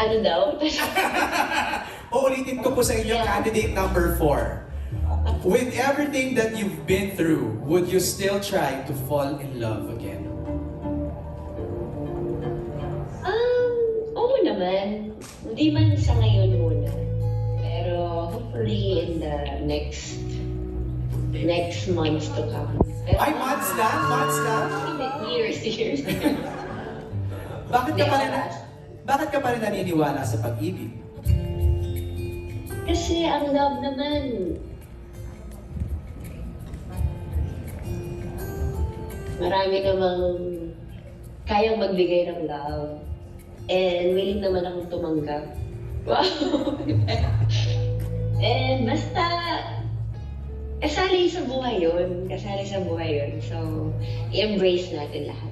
Ano daw? Uulitin ko po sa inyo, candidate number 4. With everything that you've been through, would you still try to fall in love again? Oo naman. Hindi man sa ngayon muna. Pero hopefully in the next months to come. Pero, Ay, months na? Months na? Years. Bakit ka pa rin naniniwala sa pag-ibig? Kasi ang love naman, marami namang kayang magbigay ng love. And willing naman akong tumanggap. Wow! And basta, kasali sa buhay yun. So, i-embrace natin lahat.